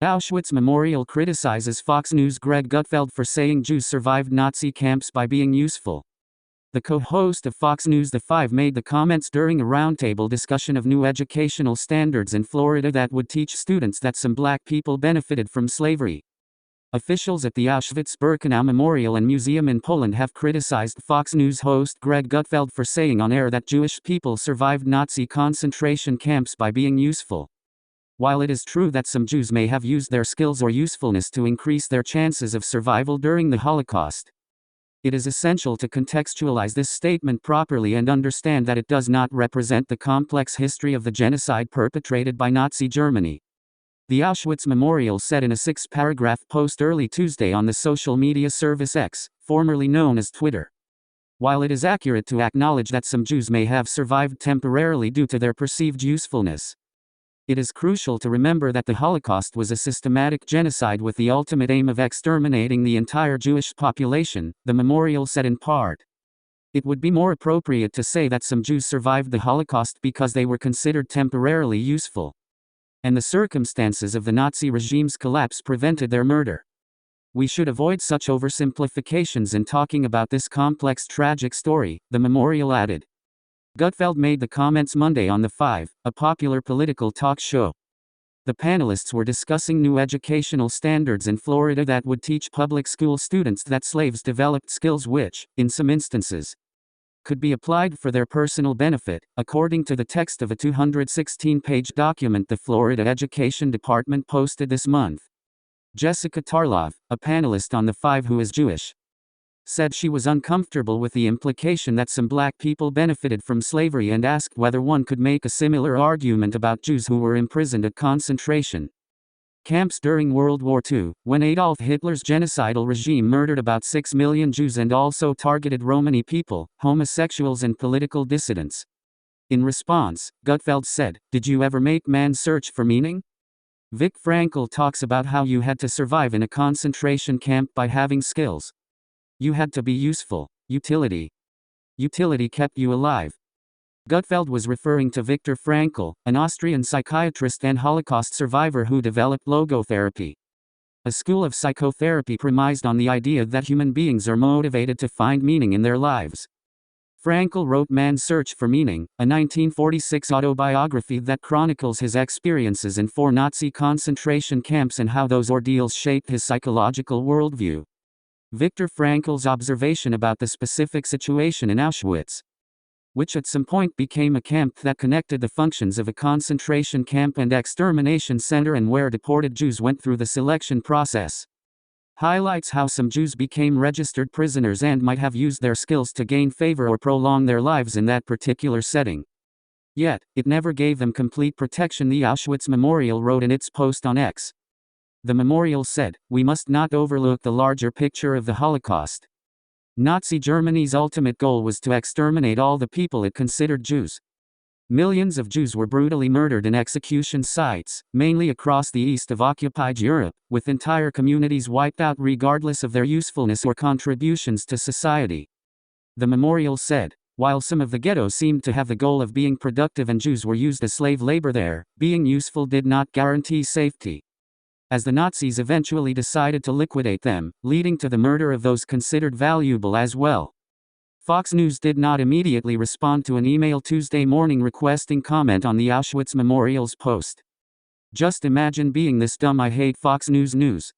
Auschwitz Memorial criticizes Fox News' Greg Gutfeld for saying Jews survived Nazi camps by being useful. The co-host of Fox News The Five made the comments during a roundtable discussion of new educational standards in Florida that would teach students that some black people benefited from slavery. Officials at the Auschwitz-Birkenau Memorial and Museum in Poland have criticized Fox News host Greg Gutfeld for saying on air that Jewish people survived Nazi concentration camps by being useful. While it is true that some Jews may have used their skills or usefulness to increase their chances of survival during the Holocaust, it is essential to contextualize this statement properly and understand that it does not represent the complex history of the genocide perpetrated by Nazi Germany. The Auschwitz Memorial said in a 6-paragraph post early Tuesday on the social media service X, formerly known as Twitter. While it is accurate to acknowledge that some Jews may have survived temporarily due to their perceived usefulness, it is crucial to remember that the Holocaust was a systematic genocide with the ultimate aim of exterminating the entire Jewish population, the memorial said in part. It would be more appropriate to say that some Jews survived the Holocaust because they were considered temporarily useful, and the circumstances of the Nazi regime's collapse prevented their murder. We should avoid such oversimplifications in talking about this complex tragic story, the memorial added. Gutfeld made the comments Monday on The Five, a popular political talk show. The panelists were discussing new educational standards in Florida that would teach public school students that slaves developed skills which, in some instances, could be applied for their personal benefit, according to the text of a 216-page document the Florida Education Department posted this month. Jessica Tarlov, a panelist on The Five who is Jewish, said she was uncomfortable with the implication that some black people benefited from slavery and asked whether one could make a similar argument about Jews who were imprisoned at concentration camps during World War II, when Adolf Hitler's genocidal regime murdered about 6 million Jews and also targeted Romani people, homosexuals and political dissidents. In response, Gutfeld said, "Did you ever make man search for meaning? Viktor Frankl talks about how you had to survive in a concentration camp by having skills. You had to be useful. Utility. Utility kept you alive." Gutfeld was referring to Viktor Frankl, an Austrian psychiatrist and Holocaust survivor who developed logotherapy, a school of psychotherapy premised on the idea that human beings are motivated to find meaning in their lives. Frankl wrote Man's Search for Meaning, a 1946 autobiography that chronicles his experiences in 4 Nazi concentration camps and how those ordeals shaped his psychological worldview. Viktor Frankl's observation about the specific situation in Auschwitz, which at some point became a camp that connected the functions of a concentration camp and extermination center and where deported Jews went through the selection process, highlights how some Jews became registered prisoners and might have used their skills to gain favor or prolong their lives in that particular setting. Yet, it never gave them complete protection, the Auschwitz Memorial wrote in its post on X. The memorial said, "We must not overlook the larger picture of the Holocaust. Nazi Germany's ultimate goal was to exterminate all the people it considered Jews. Millions of Jews were brutally murdered in execution sites, mainly across the east of occupied Europe, with entire communities wiped out regardless of their usefulness or contributions to society." The memorial said, while some of the ghettos seemed to have the goal of being productive and Jews were used as slave labor there, being useful did not guarantee safety, as the Nazis eventually decided to liquidate them, leading to the murder of those considered valuable as well. Fox News did not immediately respond to an email Tuesday morning requesting comment on the Auschwitz Memorial's post. "Just imagine being this dumb. I hate Fox News News.